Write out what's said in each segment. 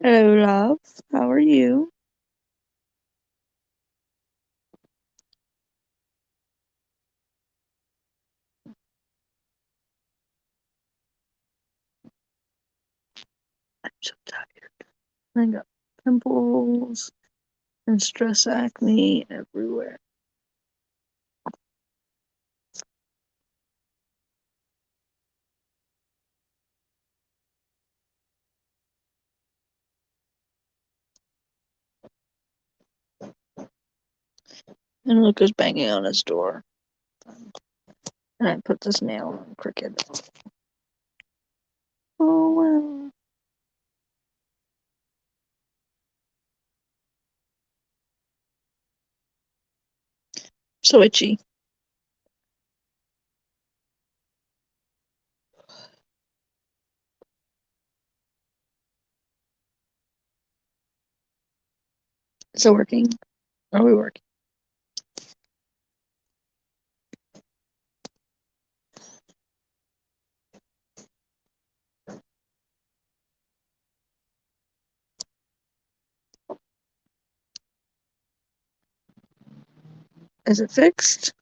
Hello, love. How are you? I'm so tired. I got pimples and stress acne everywhere. And Luca's banging on his door. And I put this nail on Cricket. Oh, well. So itchy. Is it working? Are we working? Is it fixed?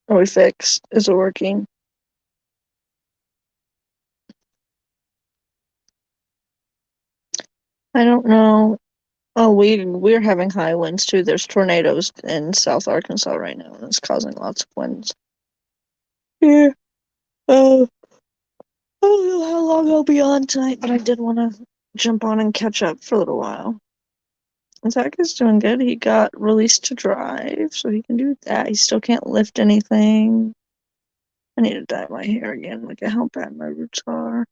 Are we fixed? Is it working? I don't know. Oh, we're having high winds too. There's tornadoes in South Arkansas right now, and it's causing lots of winds. Yeah. Oh, I don't know how long I'll be on tonight, but I did want to jump on and catch up for a little while. Zach is doing good. He got released to drive, so he can do that. He still can't lift anything. I need to dye my hair again. Look at how bad my roots are.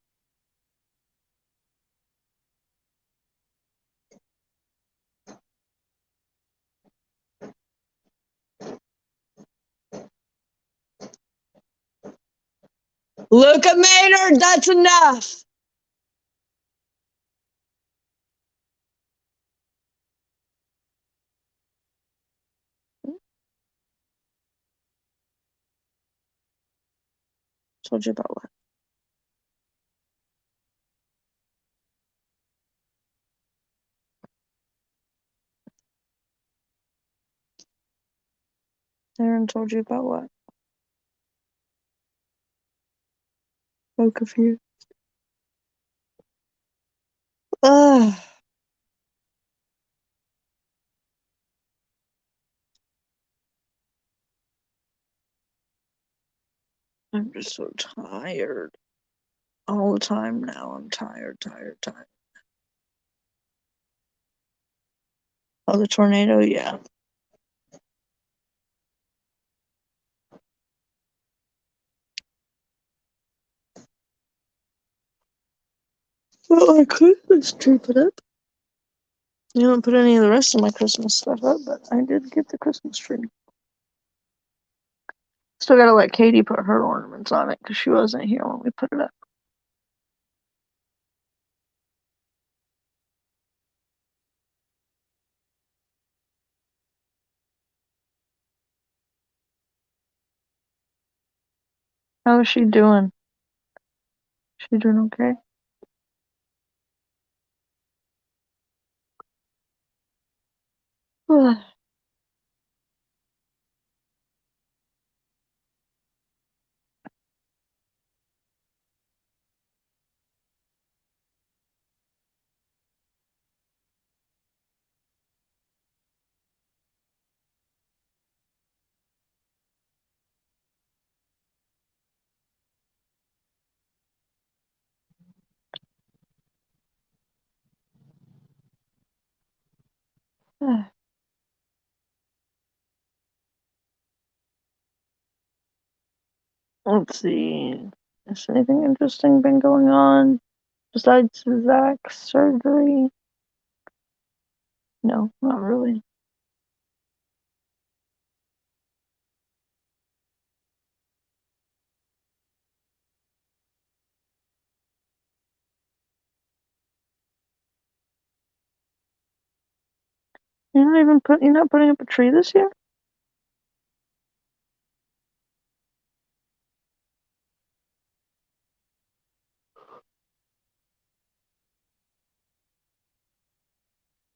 Luca Maynard, that's enough! Told you about what? Aaron told you about what? So confused. Ugh. I'm just so tired. All the time now. I'm tired. Oh, the tornado? Yeah. Well, I Christmas tree put up. You don't put any of the rest of my Christmas stuff up, but I did get the Christmas tree. Still gotta let Katie put her ornaments on it because she wasn't here when we put it up. How is she doing? She doing okay? Let's see. Has anything interesting been going on besides Zach's surgery? No, not really. You're not putting up a tree this year?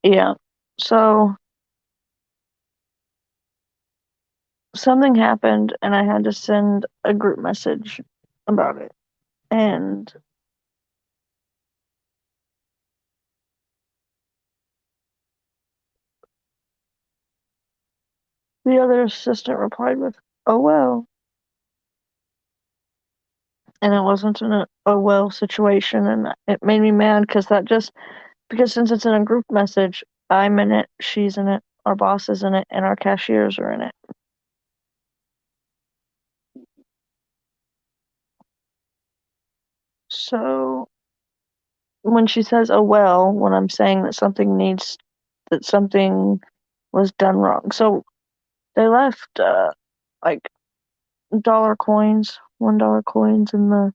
Yeah. So something happened and I had to send a group message about it. And the other assistant replied with, "Oh well." And it wasn't in a "oh well" situation, and it made me mad because since it's in a group message, I'm in it, she's in it, our boss is in it, and our cashiers are in it. So when she says "oh well," when I'm saying that something was done wrong. So they left like dollar coins, $1 coins in the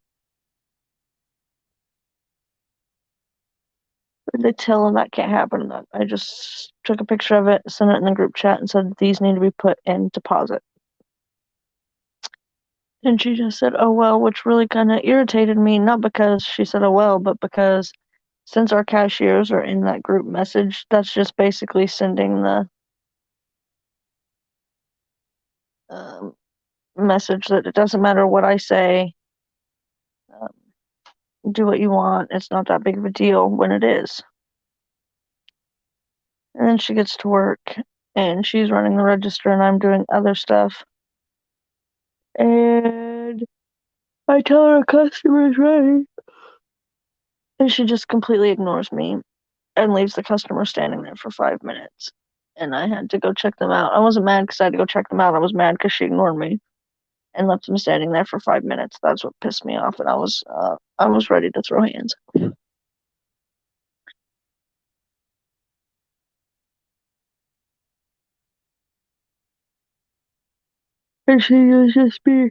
till, and that can't happen. I just took a picture of it, sent it in the group chat, and said these need to be put in deposit. And she just said, "oh well," which really kind of irritated me, not because she said "oh well," but because since our cashiers are in that group message, that's just basically sending the um, message that it doesn't matter what I say, um, do what you want. It's not that big of a deal when it is. And then she gets to work and she's running the register and I'm doing other stuff. And I tell her a customer is ready. And she just completely ignores me and leaves the customer standing there for 5 minutes. And I had to go check them out. I wasn't mad because I had to go check them out. I was mad because she ignored me and left them standing there for 5 minutes. That's what pissed me off, and I was ready to throw hands. And she was just be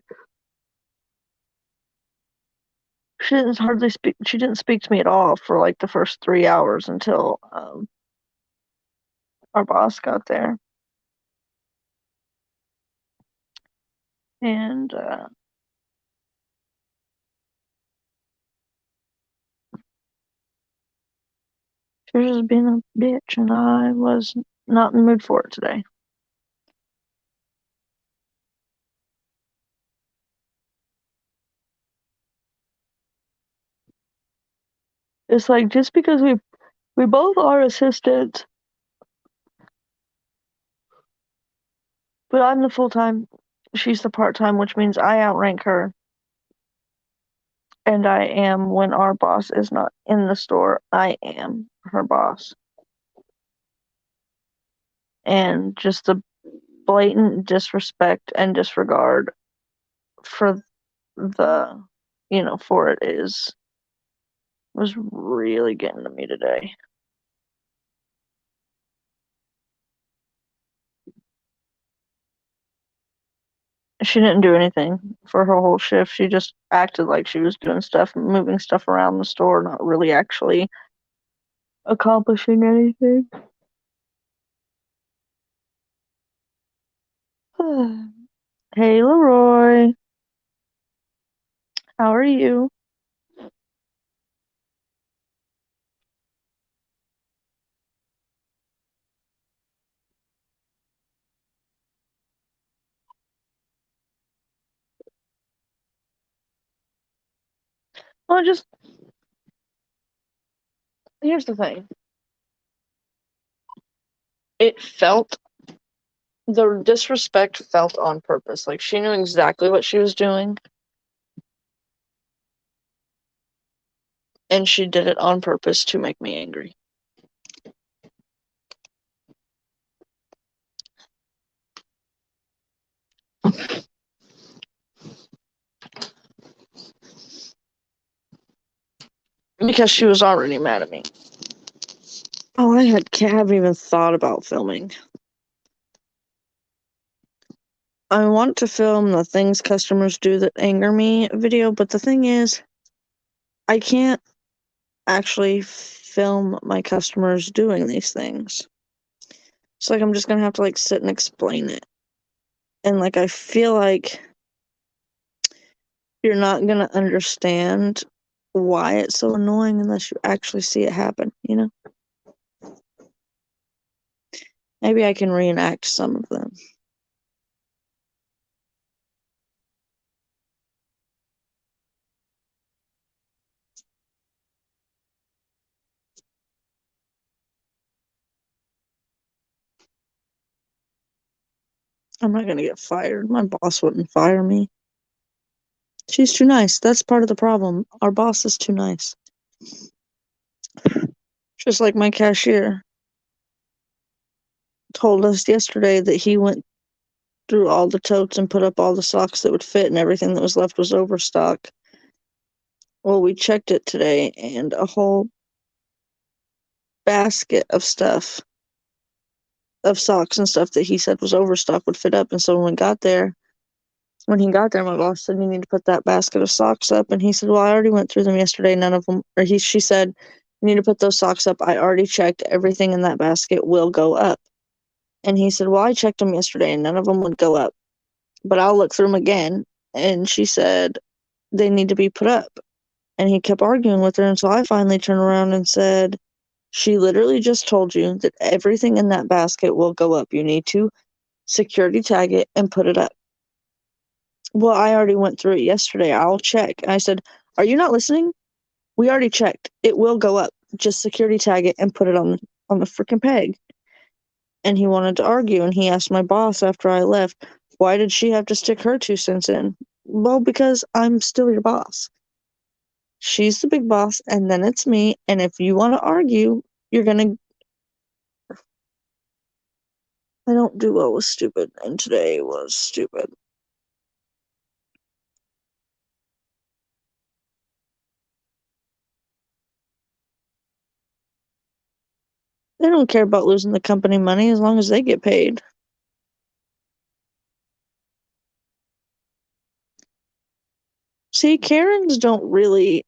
she didn't hardly speak. She didn't speak to me at all for like the first 3 hours until our boss got there, and she was just being a bitch, and I was not in the mood for it today. It's like just because we both are assistants, but I'm the full time, she's the part time, which means I outrank her, and I am when our boss is not in the store. I am her boss, and just the blatant disrespect and disregard for the for it is was really getting to me today. She didn't do anything for her whole shift. She just acted like she was doing stuff, moving stuff around the store, not really actually accomplishing anything. Hey, Leroy, how are you? Well, just here's the thing. It felt the disrespect felt on purpose. Like she knew exactly what she was doing, and she did it on purpose to make me angry. Because she was already mad at me. Oh, haven't even thought about filming. I want to film the things customers do that anger me video, but the thing is, I can't actually film my customers doing these things. It's like I'm just gonna have to like sit and explain it. And like I feel like you're not gonna understand why it's so annoying unless you actually see it happen, you know? Maybe I can reenact some of them. I'm not gonna get fired. My boss wouldn't fire me. She's too nice. That's part of the problem. Our boss is too nice. Just like my cashier told us yesterday that he went through all the totes and put up all the socks that would fit, and everything that was left was overstock. Well, we checked it today, and a whole basket of stuff, of socks and stuff that he said was overstock would fit up. And so when he got there, my boss said, "You need to put that basket of socks up." And he said, "Well, I already went through them yesterday. None of them," or she said, "You need to put those socks up. I already checked. Everything in that basket will go up." And he said, "Well, I checked them yesterday and none of them would go up, but I'll look through them again." And she said, "They need to be put up." And he kept arguing with her. And so I finally turned around and said, "She literally just told you that everything in that basket will go up. You need to security tag it and put it up." "Well, I already went through it yesterday. I'll check." And I said, "Are you not listening? We already checked. It will go up. Just security tag it and put it on the freaking peg." And he wanted to argue, and he asked my boss after I left, "Why did she have to stick her 2 cents in?" "Well, because I'm still your boss. She's the big boss, and then it's me, and if you want to argue, you're gonna." I don't do well with stupid, and today was stupid. They don't care about losing the company money as long as they get paid. See, Karens don't really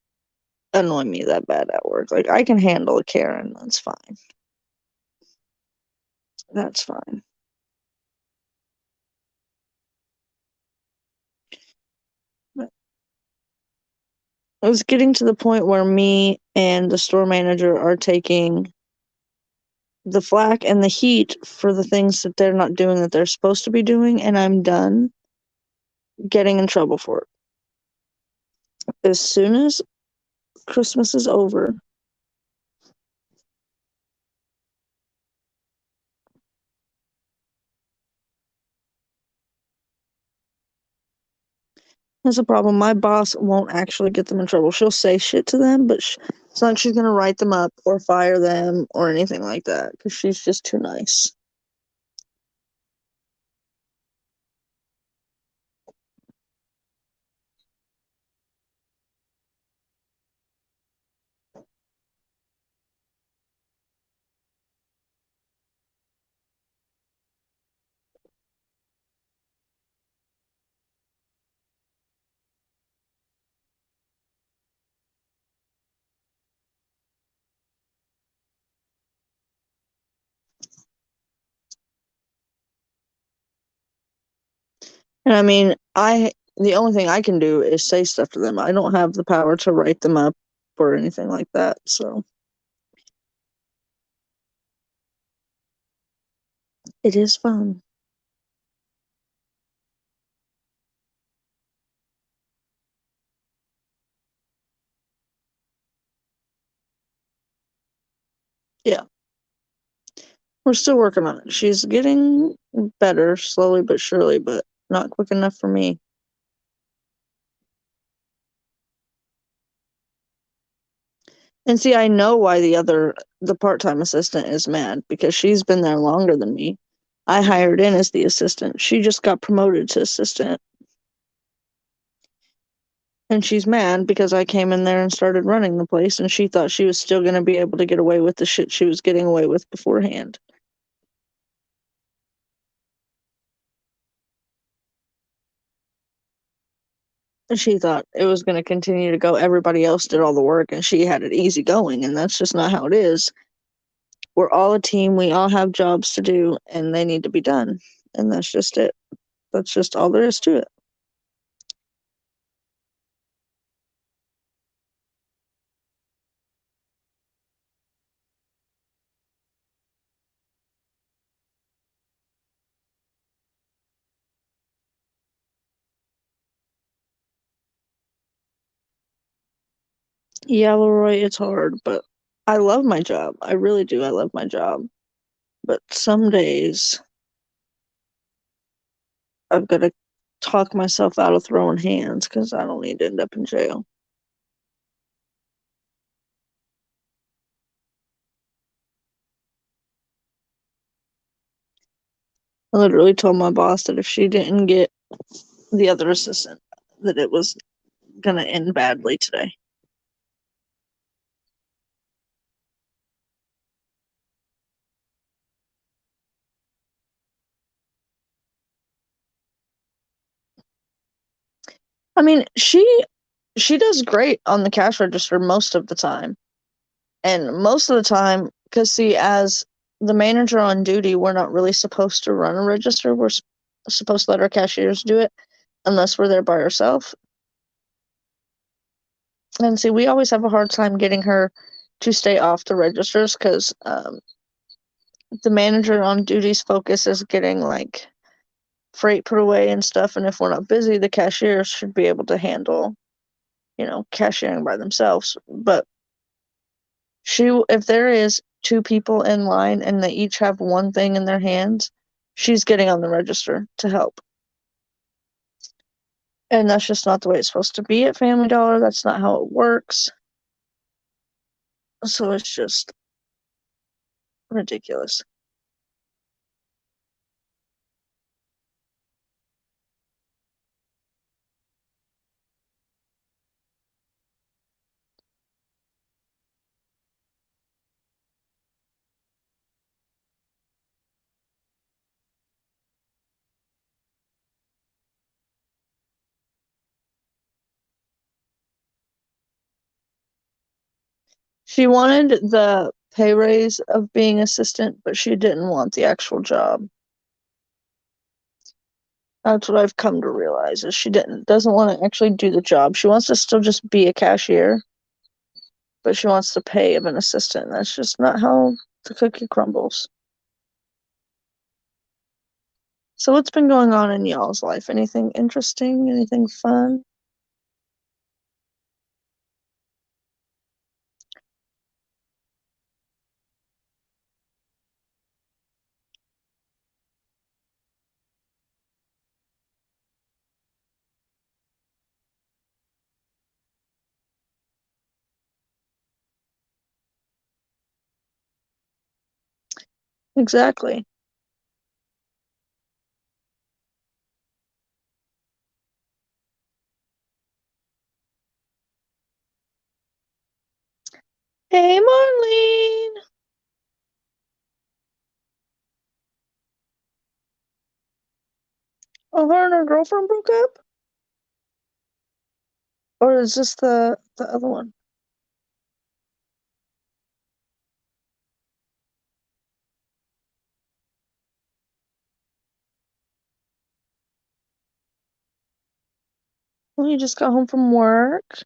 annoy me that bad at work. Like, I can handle a Karen. That's fine. That's fine. But it was getting to the point where me and the store manager are taking the flack and the heat for the things that they're not doing that they're supposed to be doing, and I'm done getting in trouble for it. As soon as Christmas is over, that's a problem. My boss won't actually get them in trouble. She'll say shit to them, but it's not like she's gonna write them up or fire them or anything like that because she's just too nice. And I mean, the only thing I can do is say stuff to them. I don't have the power to write them up or anything like that. So it is fun. Yeah, we're still working on it. She's getting better slowly but surely, but not quick enough for me. And see, I know why the part-time assistant is mad because she's been there longer than me. I hired in as the assistant. She just got promoted to assistant. And she's mad because I came in there and started running the place, and she thought she was still going to be able to get away with the shit she was getting away with beforehand. And she thought it was going to continue to go. Everybody else did all the work, and she had it easy going, and that's just not how it is. We're all a team. We all have jobs to do, and they need to be done. And that's just it. That's just all there is to it. Yeah, Leroy, it's hard, but I love my job. I really do. I love my job. But some days I've got to talk myself out of throwing hands because I don't need to end up in jail. I literally told my boss that if she didn't get the other assistant, that it was going to end badly today. I mean, she does great on the cash register most of the time. And most of the time, because see, as the manager on duty, we're not really supposed to run a register. We're supposed to let our cashiers do it unless we're there by ourselves. And see, we always have a hard time getting her to stay off the registers because the manager on duty's focus is getting like freight put away and stuff. And if we're not busy, the cashiers should be able to handle, cashiering by themselves. But if there is two people in line and they each have one thing in their hands, she's getting on the register to help. And that's just not the way it's supposed to be at Family Dollar. That's not how it works. So it's just ridiculous. She wanted the pay raise of being assistant, but she didn't want the actual job. That's what I've come to realize is she doesn't want to actually do the job. She wants to still just be a cashier, but she wants the pay of an assistant. That's just not how the cookie crumbles. So what's been going on in y'all's life? Anything interesting? Anything fun? Exactly. Hey, Marlene. Oh, her and her girlfriend broke up? Or is this the other one? Well, you just got home from work.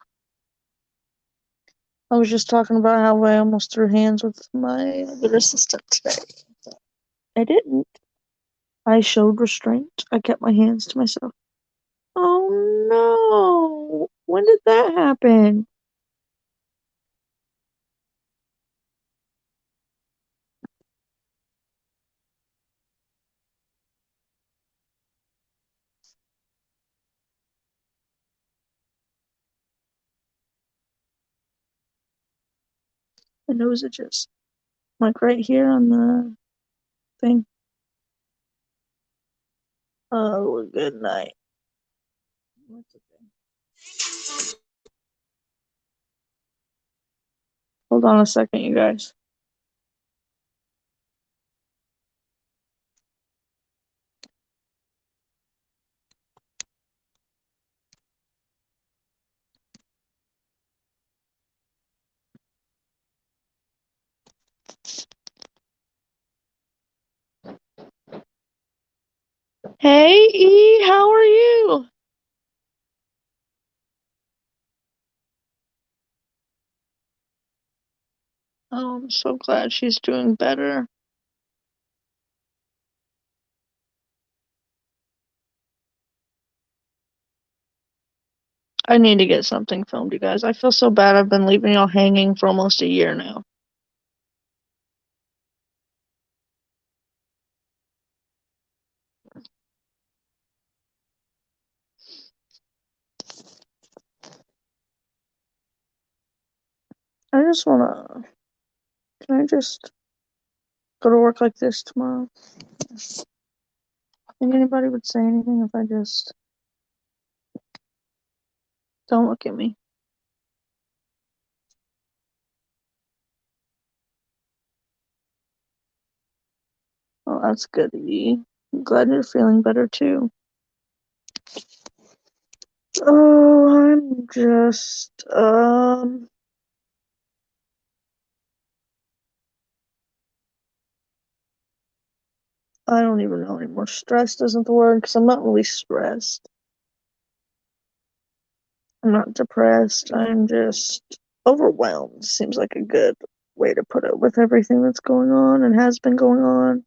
I was just talking about how I almost threw hands with my other assistant today. I didn't. I showed restraint. I kept my hands to myself. Oh no. When did that happen? My nose itches. Like right here on the thing. Oh, good night. Hold on a second, you guys. Hey, E, how are you? Oh, I'm so glad she's doing better. I need to get something filmed, you guys. I feel so bad. I've been leaving y'all hanging for almost a year now. I just wanna. Can I just go to work like this tomorrow? Think anybody would say anything if I just. Don't look at me. Oh, that's good, E. I'm glad you're feeling better too. Oh, I'm just, I don't even know anymore. Stressed isn't the word because I'm not really stressed. I'm not depressed. I'm just overwhelmed. Seems like a good way to put it with everything that's going on and has been going on.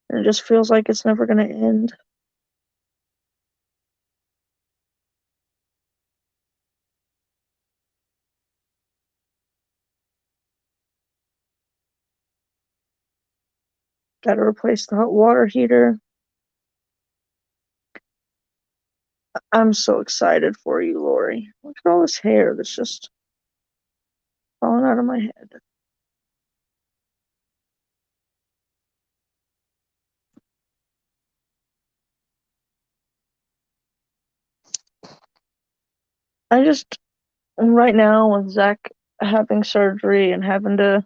And it just feels like it's never going to end. Got to replace the hot water heater. I'm so excited for you, Lori. Look at all this hair that's just falling out of my head. I just, right now, with Zach having surgery and having to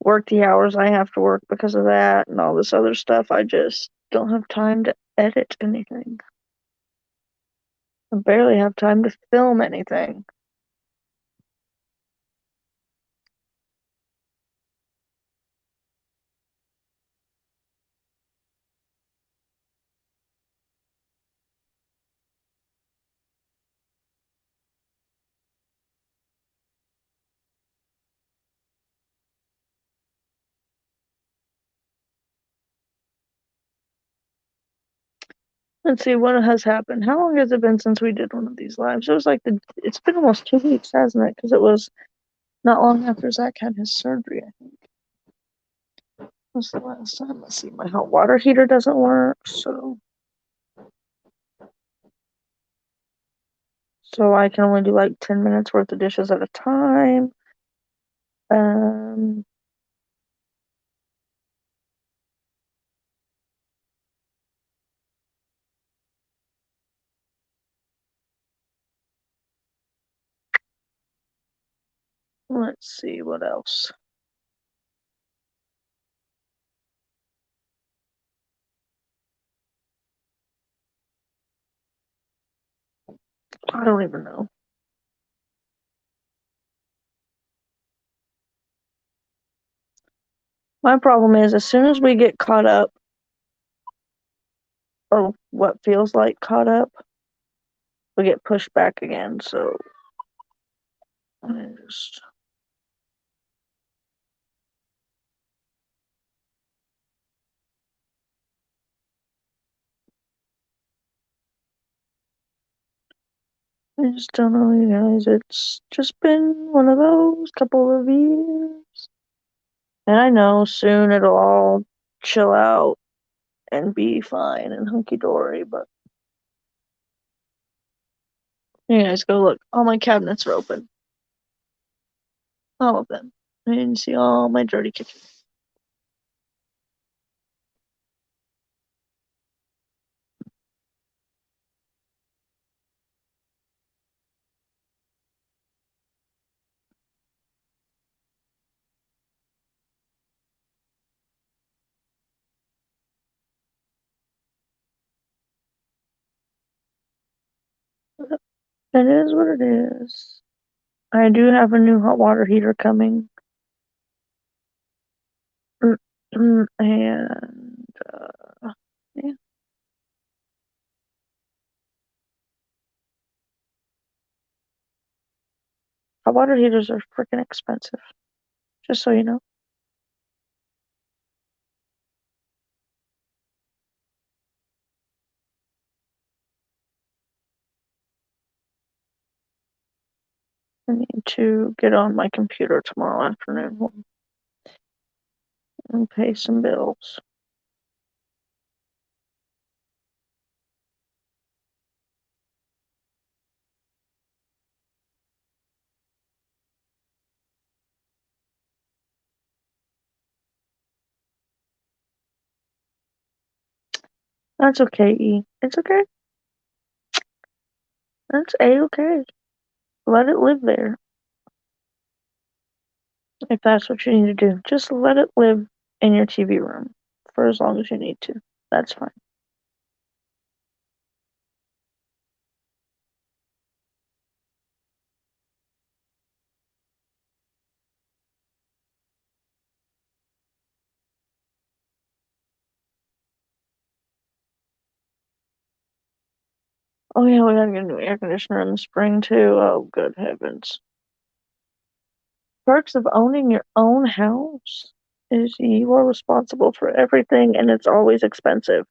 work the hours I have to work because of that and all this other stuff, I just don't have time to edit anything. I barely have time to film anything. Let's see what has happened. How long has it been since we did one of these lives? It was like it's been almost 2 weeks, hasn't it? Because it was not long after Zach had his surgery, I think. Was the last time? Let's see. My hot water heater doesn't work, so I can only do like 10 minutes worth of dishes at a time. Um, let's see what else. I don't even know. My problem is as soon as we get caught up, or what feels like caught up, we get pushed back again. So I just I just don't know, you guys. It's just been one of those couple of years. And I know soon it'll all chill out and be fine and hunky dory, but you guys go look. All my cabinets are open. All of them. And you can see all my dirty kitchen. It is what it is. I do have a new hot water heater coming. And yeah. Hot water heaters are freaking expensive. Just so you know. I need to get on my computer tomorrow afternoon and pay some bills. That's okay, E. It's okay. That's A-okay. Let it live there. If that's what you need to do. Just let it live in your TV room for as long as you need to. That's fine. Oh yeah, we gotta get a new air conditioner in the spring too. Oh, good heavens. Perks of owning your own house is you are responsible for everything and it's always expensive.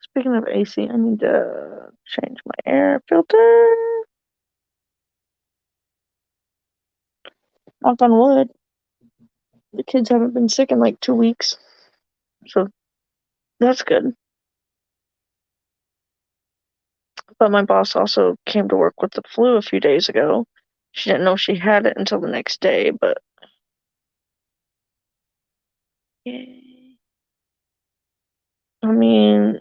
Speaking of AC, I need to change my air filter. Knock on wood. The kids haven't been sick in like 2 weeks. So that's good. But my boss also came to work with the flu a few days ago. She didn't know she had it until the next day, but yay. I mean,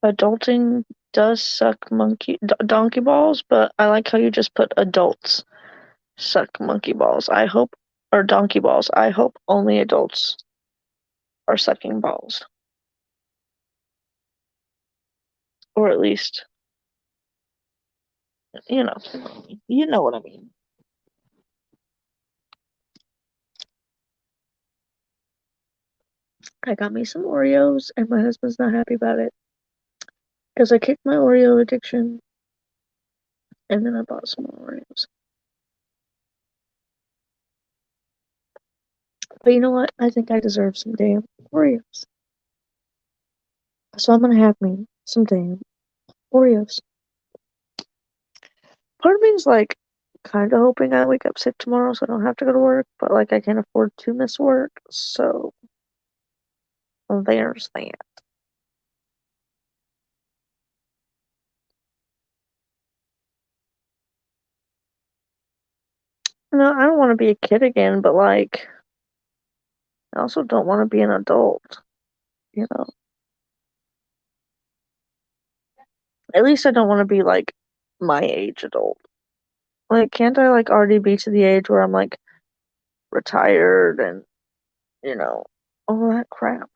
adulting does suck donkey balls, but I like how you just put adults suck monkey balls. I hope, or donkey balls. I hope only adults are sucking balls. Or at least, you know, you know what I mean. I got me some Oreos, and my husband's not happy about it because I kicked my Oreo addiction, and then I bought some more Oreos. But you know what? I think I deserve some damn Oreos. So I'm gonna have me some damn Oreos. Part of me is like kind of hoping I wake up sick tomorrow so I don't have to go to work, but like I can't afford to miss work, so there's that. No, I don't want to be a kid again, but like I also don't want to be an adult, you know. At least I don't want to be like my age adult. Like, can't I like already be to the age where I'm like retired and all that crap?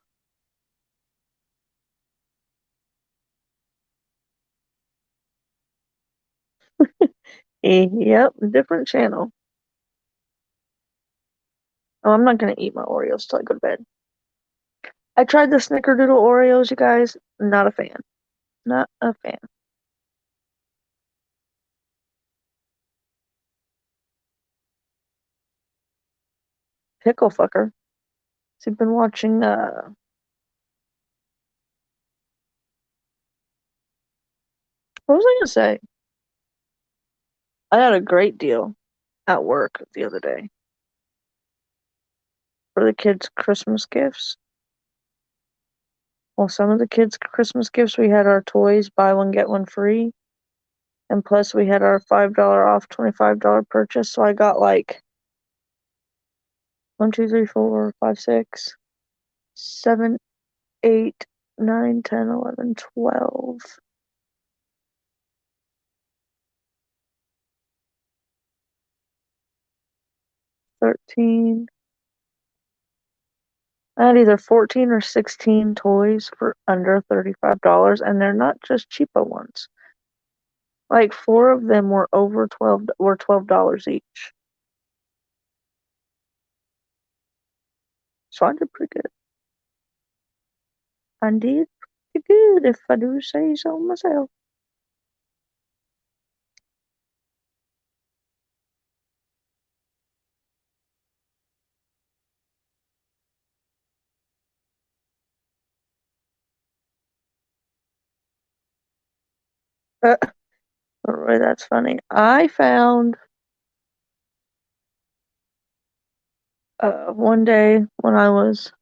Yep, different channel. Oh, I'm not gonna eat my Oreos till I go to bed. I tried the Snickerdoodle Oreos, you guys. Not a fan. Not a fan. Pickle fucker. So you've been watching what was I gonna say? I had a great deal at work the other day for the kids' Christmas gifts. Well, some of the kids' Christmas gifts we had our toys buy one get one free. And plus we had our $5 off $25 purchase. So I got like 1, 2, 3, 4, 5, 6, 7, 8, 9, 10, 11, 12, 13. I had either 14 or 16 toys for under $35, and they're not just cheapo ones. Like four of them were over $12 each. So I did pretty good. I did pretty good if I do say so myself. Uh, Roy, that's funny. I found one day when I was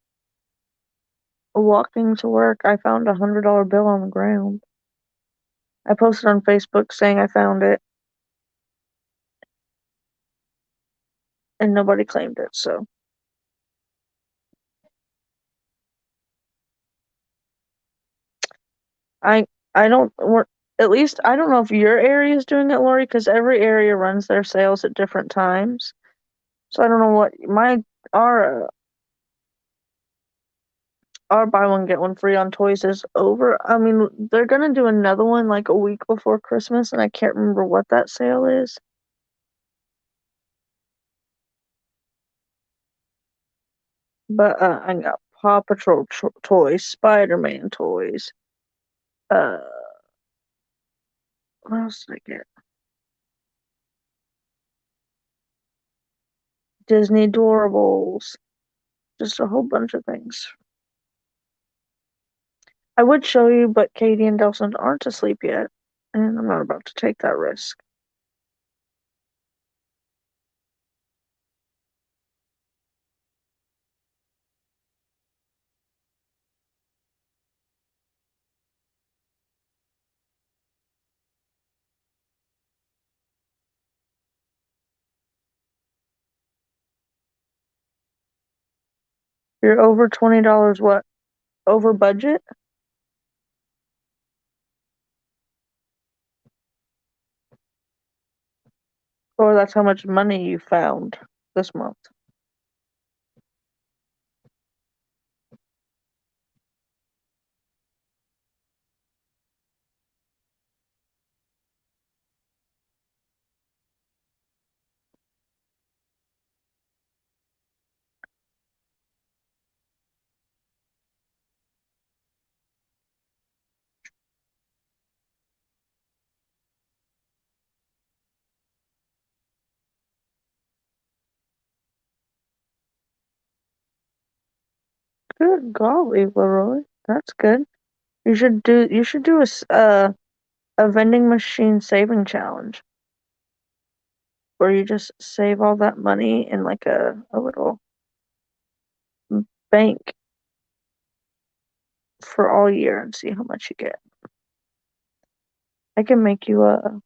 walking to work, I found $100 bill on the ground. I posted on Facebook saying I found it, and nobody claimed it. So I I don't. At least I don't know if your area is doing it, Lori, because every area runs their sales at different times. So I don't know what our our buy one get one free on toys is over. I mean, they're gonna do another one like a week before Christmas, and I can't remember what that sale is. But I got Paw Patrol toys, Spider-Man toys. Uh, what else did I get? Disney Doorables. Just a whole bunch of things. I would show you, but Katie and Delson aren't asleep yet, and I'm not about to take that risk. You're over $20 what? Over budget? Or that's how much money you found this month? Good golly, Leroy. That's good. You should do a vending machine saving challenge where you just save all that money in like a little bank for all year and see how much you get. I can make you a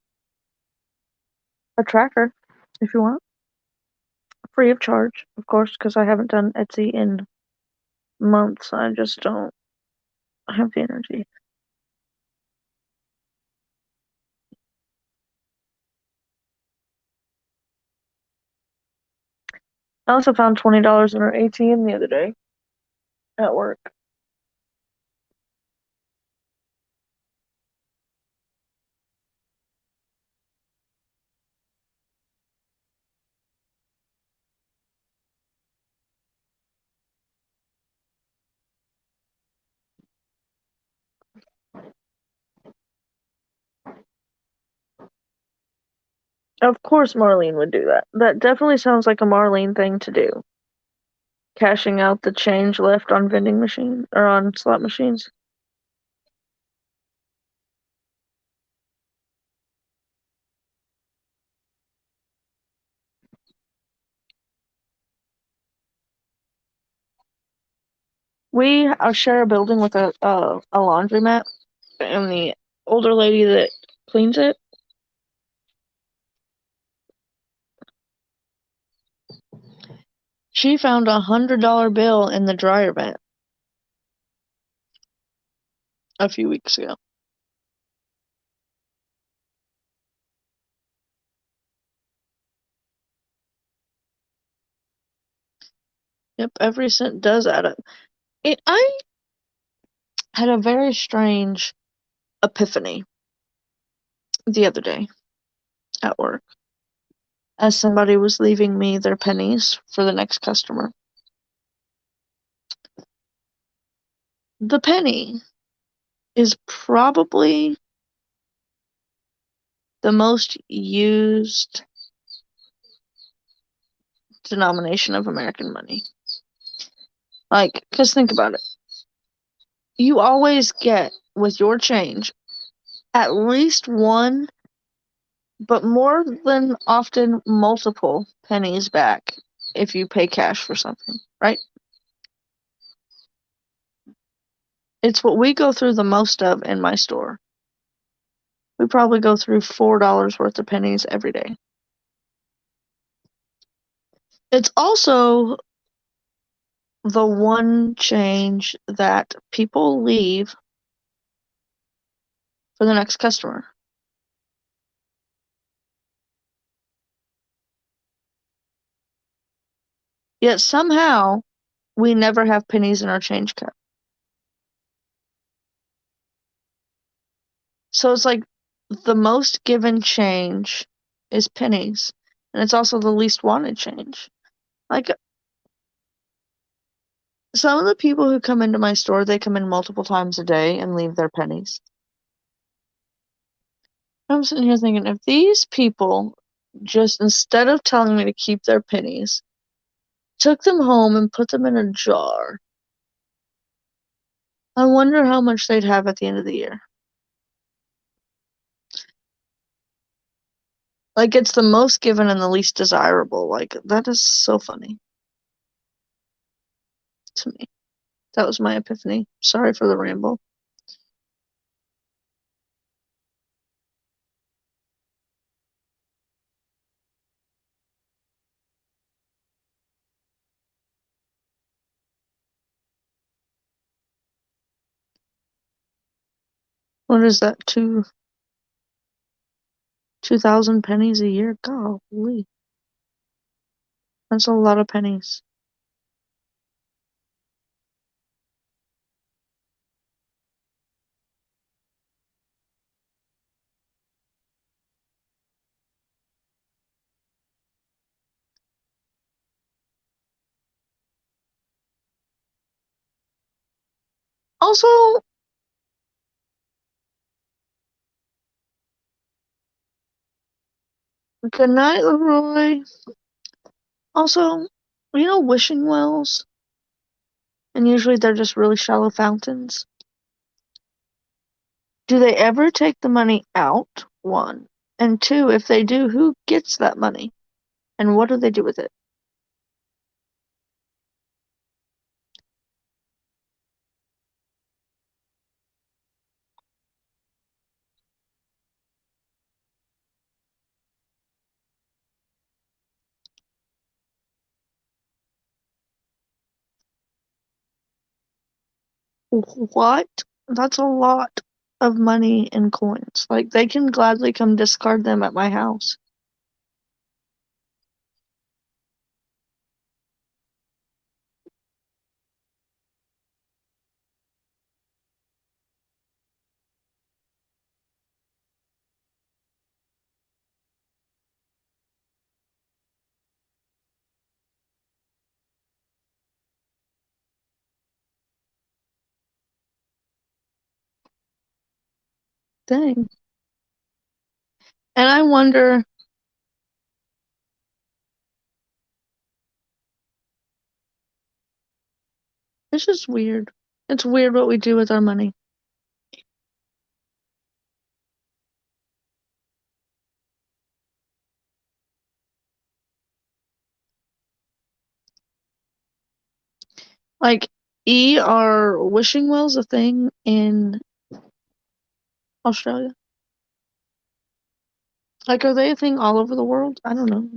tracker if you want, free of charge, of course, because I haven't done Etsy in months. I just don't have the energy. I also found $20 in our ATM the other day at work. Of course, Marlene would do that. That definitely sounds like a Marlene thing to do. Cashing out the change left on vending machine or on slot machines. We share a building with a laundromat, and the older lady that cleans it, she found $100 bill in the dryer vent a few weeks ago. Yep, every cent does add up. I had a very strange epiphany the other day at work as somebody was leaving me their pennies for the next customer. The penny is probably the most used denomination of American money. Like, because think about it. You always get, with your change, at least one, but more than often multiple pennies back if you pay cash for something, right? It's what we go through the most of in my store. We probably go through $4 worth of pennies every day. It's also the one change that people leave for the next customer. Yet somehow we never have pennies in our change cup. So it's like the most given change is pennies, and it's also the least wanted change. Like some of the people who come into my store, they come in multiple times a day and leave their pennies. I'm sitting here thinking, if these people just, instead of telling me to keep their pennies, took them home and put them in a jar, I wonder how much they'd have at the end of the year. Like, it's the most given and the least desirable. Like, that is so funny to me. That was my epiphany. Sorry for the ramble. What is that? 2,000 pennies a year? Golly. That's a lot of pennies. Also, good night, Leroy. Also, wishing wells, and usually they're just really shallow fountains. Do they ever take the money out? One. And two, if they do, who gets that money? And what do they do with it? What? That's a lot of money in coins. Like, they can gladly come discard them at my house. Dang. And I wonder, it's just weird. It's weird what we do with our money. Like, are wishing wells a thing in Australia? Like, are they a thing all over the world? I don't know.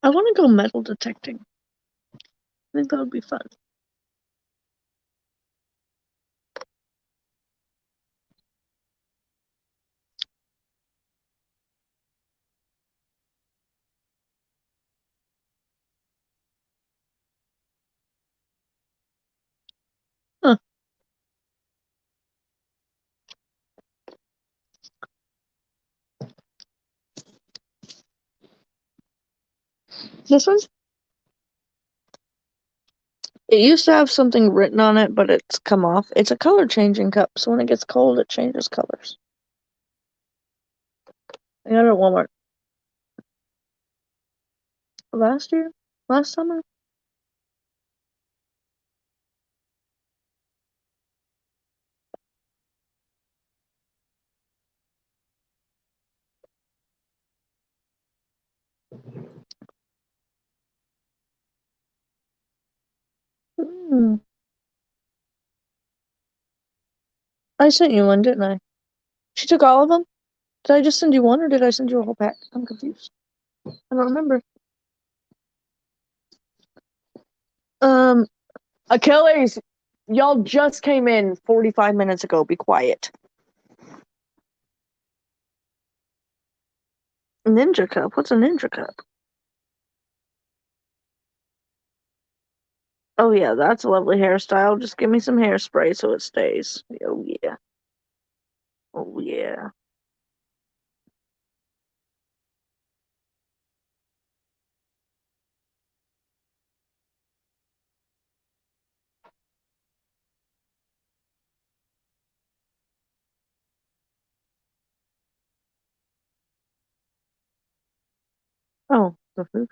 I want to go metal detecting. I think that would be fun. This one's. It used to have something written on it, but it's come off. It's a color changing cup, so when it gets cold, it changes colors. I got it at Walmart last year, last summer. Hmm. I sent you one, didn't I? She took all of them? Did I just send you one, or did I send you a whole pack? I'm confused. I don't remember. Um, Achilles, y'all just came in 45 minutes ago. Be quiet. Ninja cup? What's a ninja cup? Oh yeah, that's a lovely hairstyle. Just give me some hairspray so it stays. Oh yeah. Oh yeah. Oh, the food.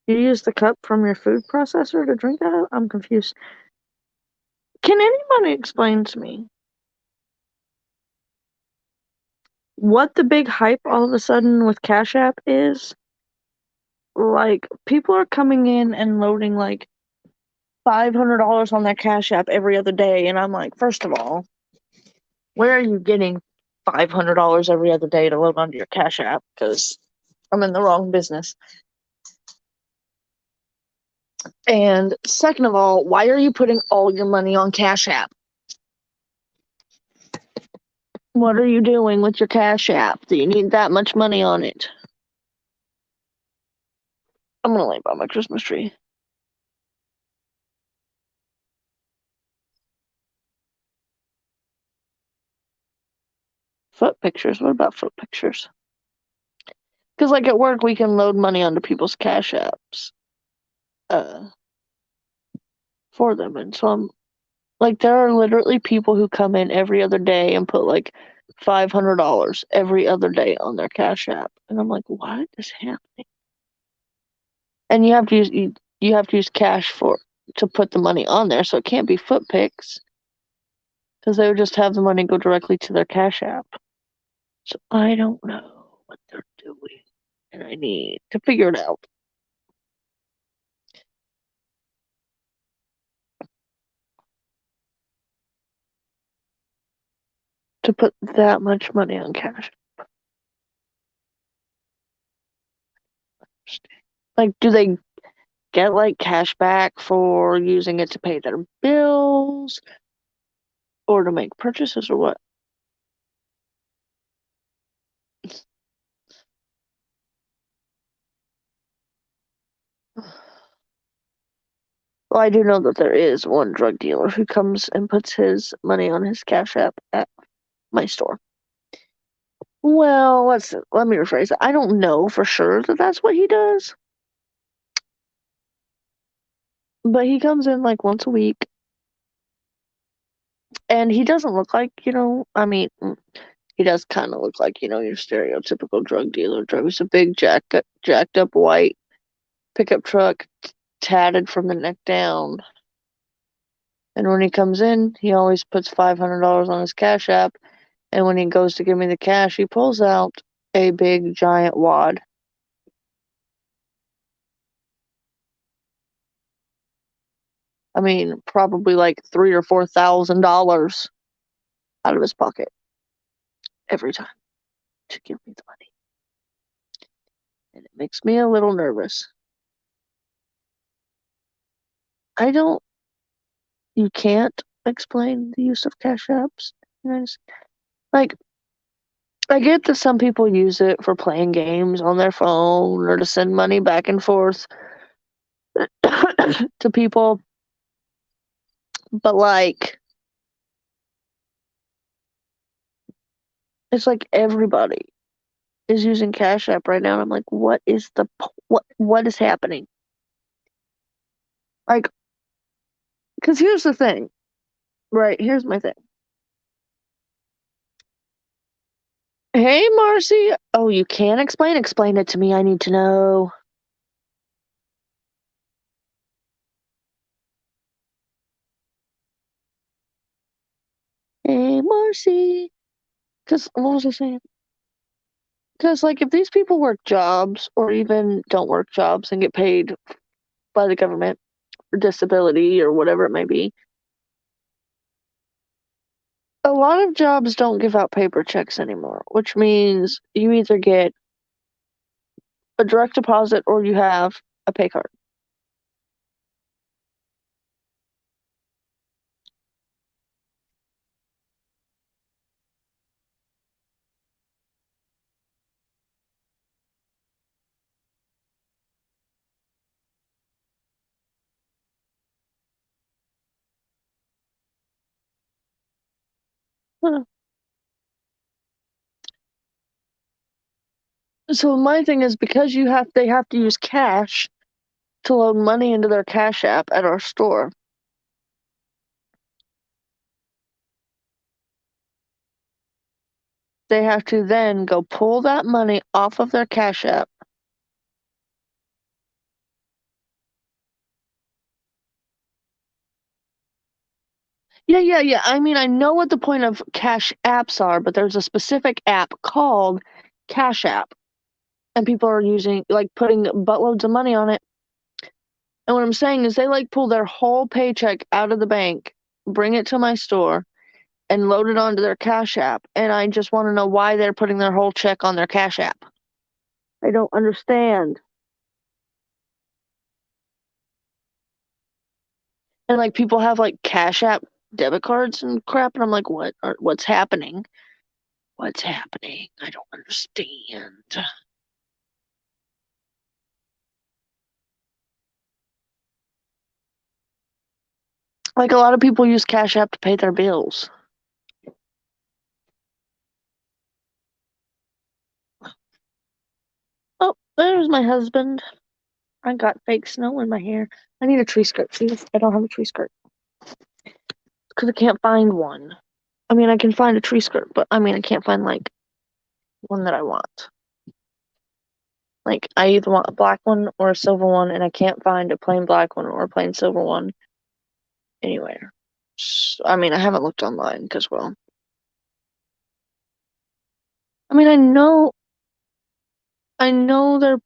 You use the cup from your food processor to drink out of? I'm confused. Can anybody explain to me what the big hype all of a sudden with Cash App is? Like, people are coming in and loading like $500 on their Cash App every other day, and I'm like, first of all, where are you getting $500 every other day to load onto your Cash App? Because I'm in the wrong business. And second of all, why are you putting all your money on Cash App? What are you doing with your Cash App? Do you need that much money on it? I'm gonna lay by my Christmas tree. Foot pictures? What about foot pictures? Because, like, at work, we can load money onto people's Cash Apps uh, for them. And so I'm like, there are literally people who come in every other day and put like $500 every other day on their Cash App. And I'm like, what is happening? And you have to use cash for to put the money on there, so it can't be foot pics because they would just have the money go directly to their Cash App. So I don't know what they're doing, and I need to figure it out. To put that much money on cash. Like, do they get like cash back for using it to pay their bills or to make purchases or what? Well, I do know that there is one drug dealer who comes and puts his money on his Cash App at my store. Well, let me rephrase it. I don't know for sure that that's what he does, but he comes in like once a week, and he doesn't look like, I mean, he does kind of look like, your stereotypical drug dealer. Drives a big jacked up white pickup truck, tatted from the neck down. And when he comes in, he always puts $500 on his Cash App. And when he goes to give me the cash, he pulls out a big giant wad. I mean, probably like $3,000 or $4,000 out of his pocket every time to give me the money. And it makes me a little nervous. I don't, you can't explain the use of Cash Apps. Like, I get that some people use it for playing games on their phone or to send money back and forth to people, but like, it's like everybody is using Cash App right now. And I'm like, what is happening? Like, because here's the thing, right? Here's my thing. Hey, Marcy. Oh, you can explain? Explain it to me. I need to know. Hey, Marcy. Because, what was I saying? Because, like, if these people work jobs or even don't work jobs and get paid by the government for disability or whatever it may be, a lot of jobs don't give out paper checks anymore, which means you either get a direct deposit or you have a pay card. Huh. So my thing is because they have to use cash to load money into their Cash App at our store. They have to then go pull that money off of their Cash App. Yeah. I mean, I know what the point of Cash Apps are, but there's a specific app called Cash App, and people are using, like, putting buttloads of money on it. And what I'm saying is they, like, pull their whole paycheck out of the bank, bring it to my store, and load it onto their Cash App. And I just want to know why they're putting their whole check on their Cash App. I don't understand. And, like, people have, like, Cash App debit cards and crap, and I'm like, what's happening? What's happening? I don't understand. Like, a lot of people use Cash App to pay their bills. Oh, there's my husband. I got fake snow in my hair. I need a tree skirt. See, I don't have a tree skirt because I can't find one. I mean, I can find a tree skirt, but I mean, I can't find, like, one that I want. Like, I either want a black one or a silver one, and I can't find a plain black one or a plain silver one anywhere. So, I mean, I haven't looked online because, well, I mean, I know they're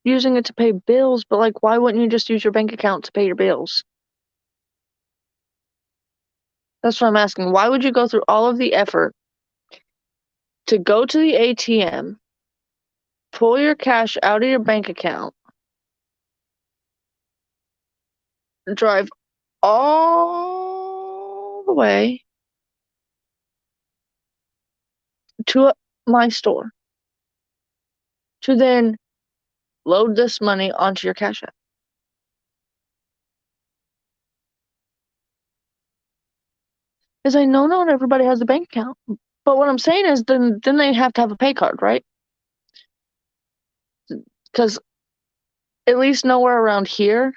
using it to pay bills, but, like, why wouldn't you just use your bank account to pay your bills? That's what I'm asking. Why would you go through all of the effort to go to the ATM, pull your cash out of your bank account, drive all the way to my store to then load this money onto your Cash App? Because I know not everybody has a bank account. But what I'm saying is then they have to have a pay card, right? Because at least nowhere around here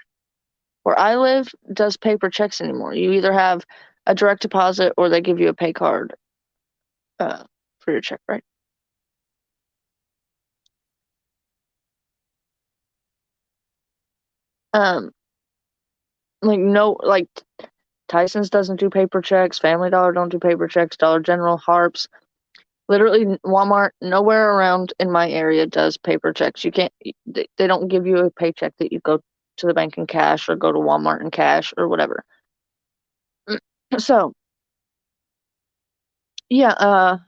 where I live does paper checks anymore. You either have a direct deposit or they give you a pay card for your check, right? Um, like, no, like, Tyson's doesn't do paper checks, Family Dollar don't do paper checks, Dollar General, Harps, literally Walmart, nowhere around in my area does paper checks. You can't, they don't give you a paycheck that you go to the bank in cash or go to Walmart in cash or whatever. So, yeah,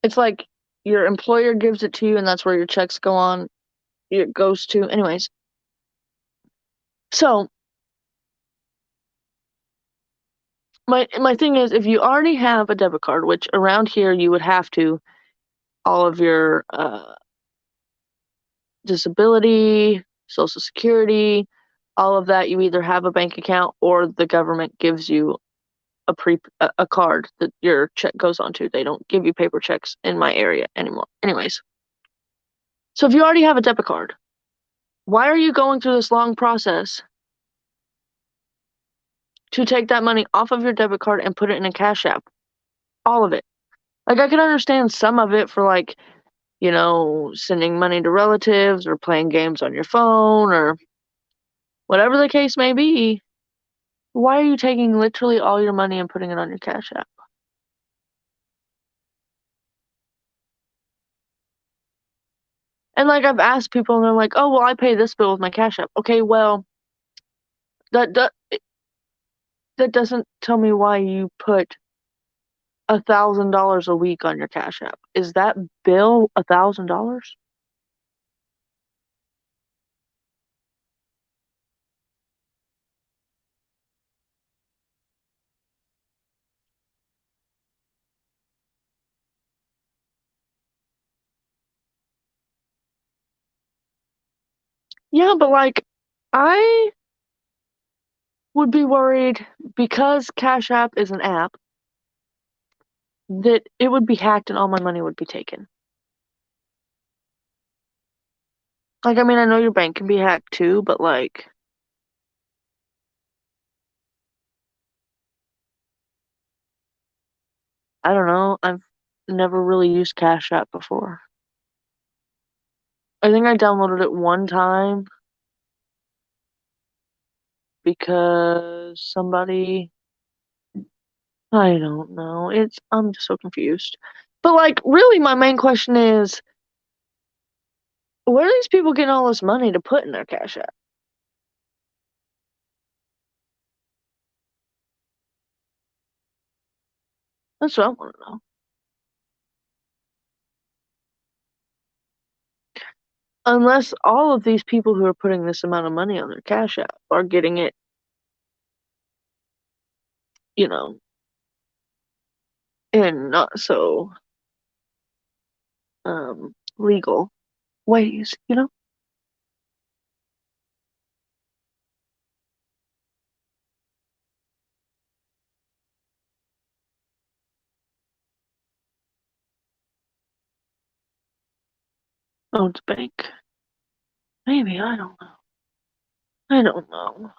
it's like your employer gives it to you and that's where your checks go on, it goes to. Anyways, so my thing is, if you already have a debit card, which around here you would have to, all of your disability, social security, all of that, you either have a bank account or the government gives you a card that your check goes onto. They don't give you paper checks in my area anymore. Anyways, so if you already have a debit card, Why are you going through this long process to take that money off of your debit card and put it in a Cash App? All of it. Like, I can understand some of it for, like, sending money to relatives or playing games on your phone or whatever the case may be. Why are you taking literally all your money and putting it on your Cash App? And, like, I've asked people and they're like, "Oh, well, I pay this bill with my Cash App." Okay, well, that that doesn't tell me why you put $1,000 a week on your Cash App. Is that bill $1,000? Yeah, but, like, I would be worried because Cash App is an app that it would be hacked and all my money would be taken. Like, I mean, I know your bank can be hacked too, but, like, I don't know. I've never really used Cash App before. I think I downloaded it one time because somebody, I don't know. I'm just so confused. But, like, really my main question is, where are these people getting all this money to put in their Cash App? That's what I want to know. Unless all of these people who are putting this amount of money on their Cash App are getting it, you know, in not so legal ways, you know? Oh, it's bank. Maybe, I don't know. I don't know.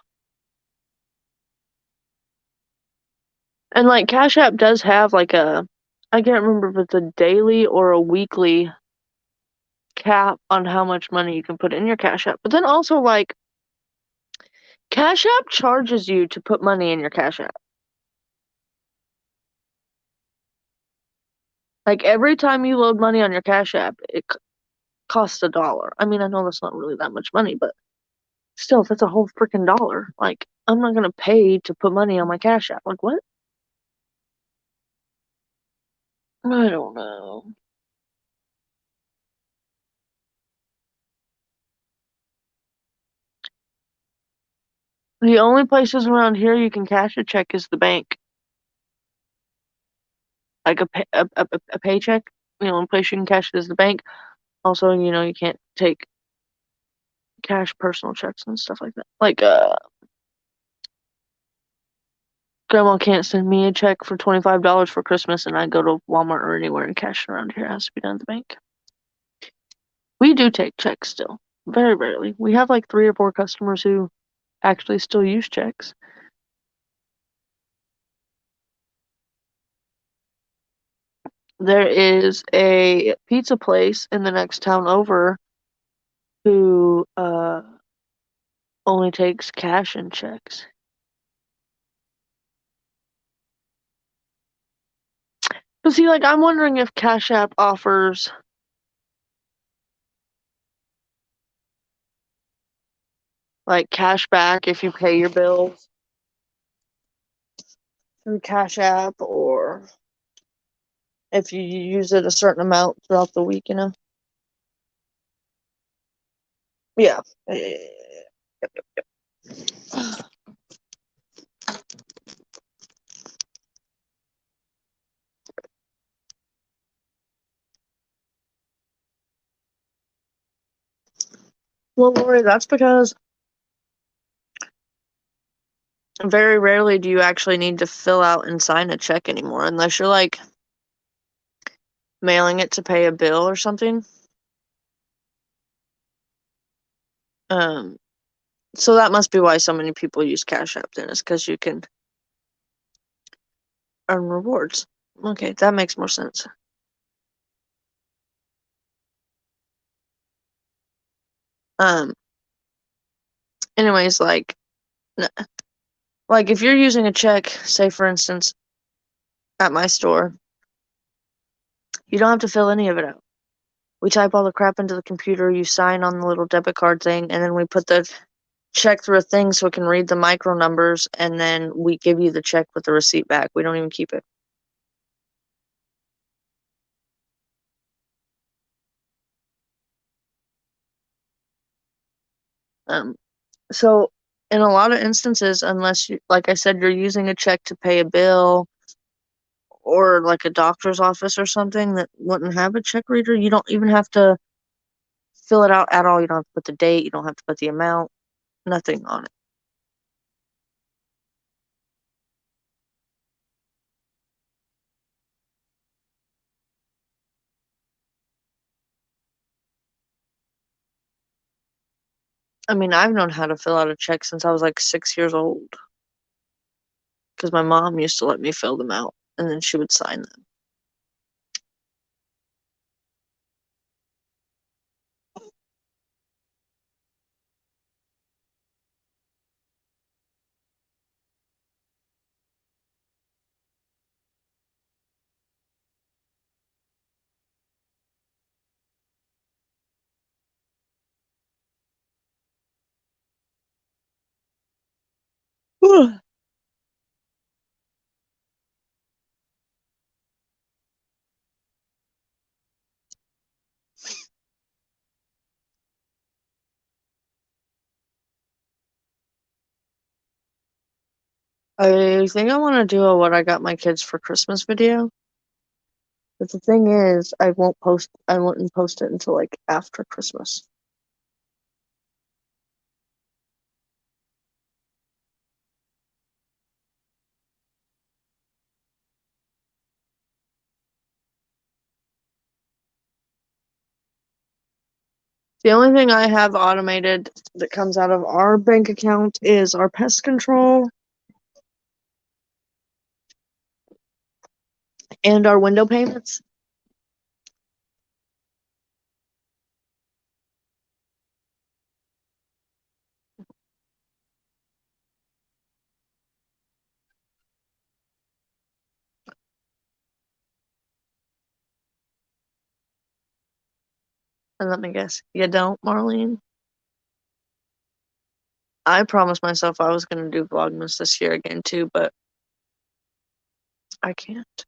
And, like, Cash App does have like I can't remember if it's a daily or a weekly cap on how much money you can put in your Cash App. But then also, like, Cash App charges you to put money in your Cash App. Like, every time you load money on your Cash App, it costs $1. I mean, I know that's not really that much money, but still, that's a whole freaking dollar. Like, I'm not gonna pay to put money on my Cash App. Like, what? I don't know. The only places around here you can cash a check is the bank. Like a paycheck, one place you can cash it is the bank. Also, you can't take cash personal checks and stuff like that. Like, grandma can't send me a check for $25 for Christmas and I go to Walmart or anywhere and cash it around here. It has to be done at the bank. We do take checks still. Very rarely. We have like 3 or 4 customers who actually still use checks. There is a pizza place in the next town over who only takes cash and checks. But see, like, I'm wondering if Cash App offers like cash back if you pay your bills through Cash App or if you use it a certain amount throughout the week. Yeah. Well, Lori, that's because very rarely do you actually need to fill out and sign a check anymore, unless you're like mailing it to pay a bill or something. So that must be why so many people use Cash App then, is because you can earn rewards. Okay, that makes more sense. Um, anyways, like if you're using a check, say for instance, at my store, you don't have to fill any of it out. We type all the crap into the computer, you sign on the little debit card thing, and then we put the check through a thing so it can read the micro numbers, and then we give you the check with the receipt back. We don't even keep it. Um, so in a lot of instances, unless you, like I said, you're using a check to pay a bill or like a doctor's office or something that wouldn't have a check reader, you don't even have to fill it out at all. You don't have to put the date, you don't have to put the amount, nothing on it. I mean, I've known how to fill out a check since I was like 6 years old because my mom used to let me fill them out and then she would sign them. I think I want to do a what I got my kids for Christmas video. But the thing is, I wouldn't post it until like after Christmas. The only thing I have automated that comes out of our bank account is our pest control and our window payments. And let me guess, you don't, Marlene? I promised myself I was going to do Vlogmas this year again too, but I can't.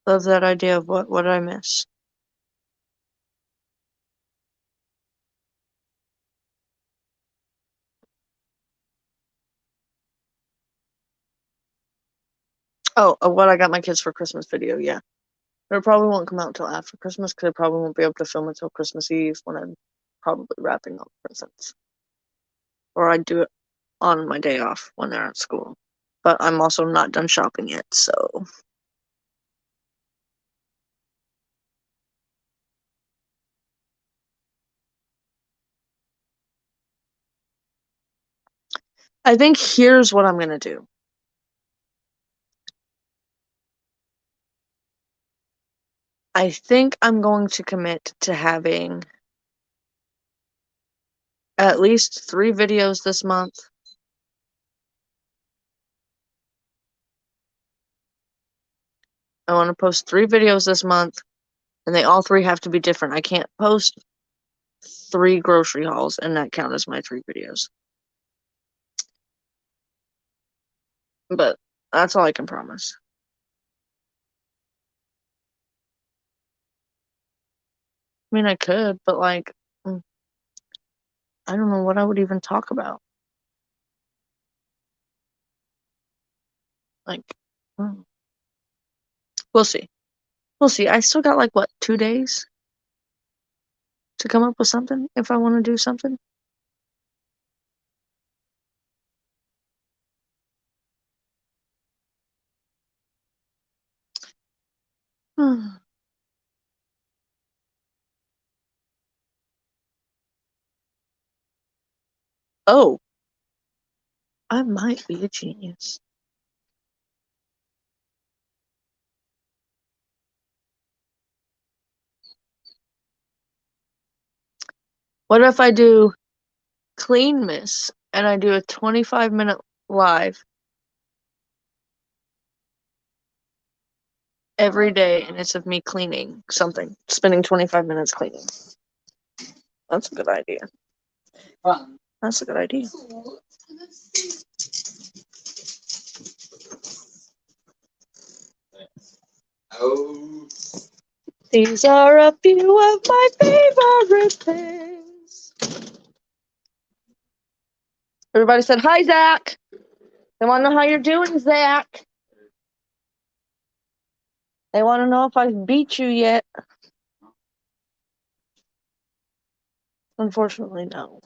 Love that idea of what did I miss? Oh, what I got my kids for Christmas video, yeah. But it probably won't come out until after Christmas because I probably won't be able to film it till Christmas Eve when I'm probably wrapping up presents. Or I'd do it on my day off when they're at school. But I'm also not done shopping yet, so I think here's what I'm gonna do. I think I'm going to commit to having at least 3 videos this month. I want to post 3 videos this month, and they all three have to be different. I can't post 3 grocery hauls and that count as my 3 videos. But that's all I can promise. I mean, I could, but like, I don't know what I would even talk about. Like, mm, we'll see. We'll see. I still got like what, 2 days to come up with something if I want to do something. Oh, I might be a genius. What if I do Clean Miss and I do a 25-minute live every day and it's of me cleaning something, spending 25 minutes cleaning? That's a good idea. That's a good idea. Oh. These are a few of my favorite things. Everybody said, hi, Zach. They want to know how you're doing, Zach. They want to know if I've beat you yet. Unfortunately, no.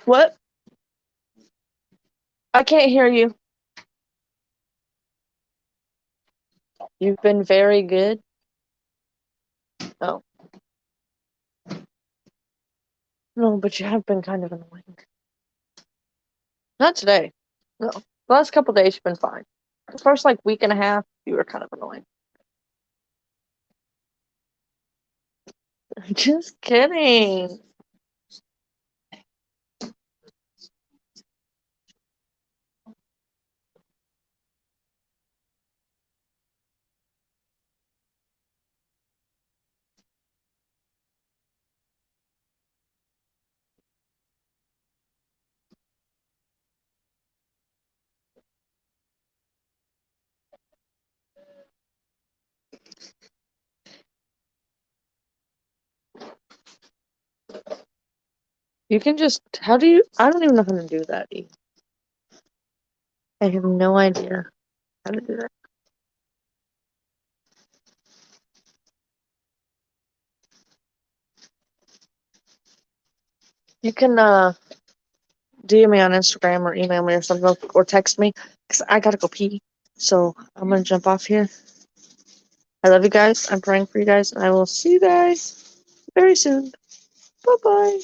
What? I can't hear you. You've been very good. Oh. No, but you have been kind of annoying. Not today. No. The last couple days you've been fine. The first week and a half, you were kind of annoying. Just kidding. You can just, I don't even know how to do that. I have no idea how to do that. You can DM me on Instagram or email me or something or text me because I gotta go pee. So I'm gonna jump off here. I love you guys. I'm praying for you guys, and I will see you guys very soon. Bye bye.